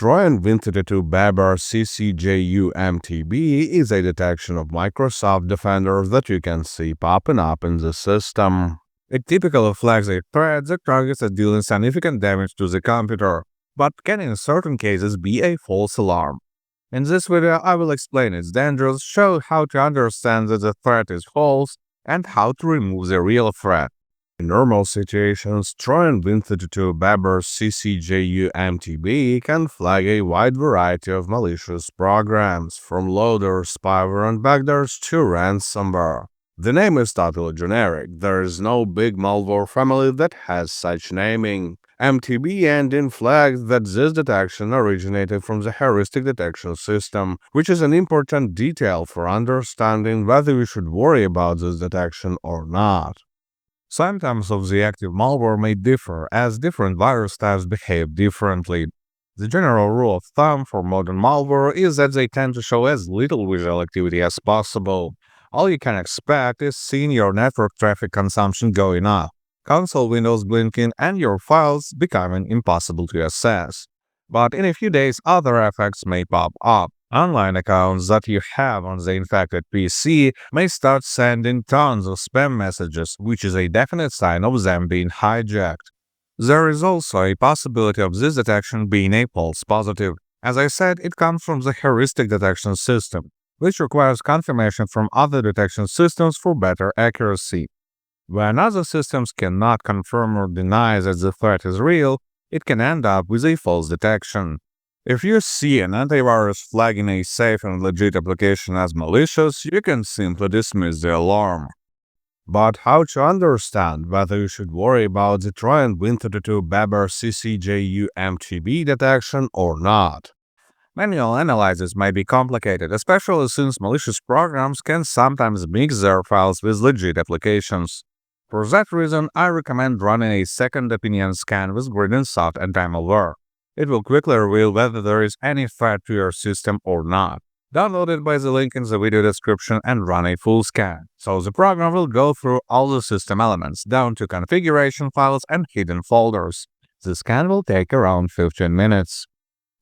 Trojan Win32 Babar.CCJU MTB is a detection of Microsoft Defender that you can see popping up in the system. It typically flags a threat that targets a dealing significant damage to the computer, but can in certain cases be a false alarm. In this video, I will explain its dangers, show how to understand that the threat is false, and how to remove the real threat. In normal situations, Trojan Win32 Babar.CCJU MTB can flag a wide variety of malicious programs, from loaders, spyware, and backdoors to ransomware. The name is totally generic. There is no big malware family that has such naming. MTB engine flags that this detection originated from the heuristic detection system, which is an important detail for understanding whether we should worry about this detection or not. Symptoms of the active malware may differ, as different virus types behave differently. The general rule of thumb for modern malware is that they tend to show as little visual activity as possible. All you can expect is seeing your network traffic consumption going up, console windows blinking, and your files becoming impossible to access. But in a few days, other effects may pop up. Online accounts that you have on the infected PC may start sending tons of spam messages, which is a definite sign of them being hijacked. There is also a possibility of this detection being a false positive. As I said, it comes from the heuristic detection system, which requires confirmation from other detection systems for better accuracy. When other systems cannot confirm or deny that the threat is real, it can end up with a false detection. If you see an antivirus flagging a safe and legit application as malicious, you can simply dismiss the alarm. But how to understand whether you should worry about the Trojan Win32 Babar.CCJU MTB detection or not? Manual analysis may be complicated, especially since malicious programs can sometimes mix their files with legit applications. For that reason, I recommend running a second opinion scan with Win32 and Malware. It will quickly reveal whether there is any threat to your system or not. Download it by the link in the video description and run a full scan, so the program will go through all the system elements, down to configuration files and hidden folders. The scan will take around 15 minutes.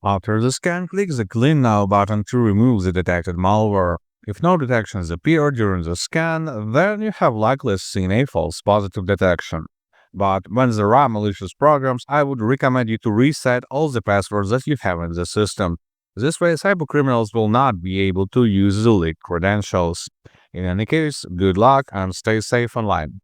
After the scan, click the Clean Now button to remove the detected malware. If no detections appear during the scan, then you have likely seen a false positive detection. But when there are malicious programs, I would recommend you to reset all the passwords that you have in the system. This way, cybercriminals will not be able to use the leaked credentials. In any case, good luck and stay safe online.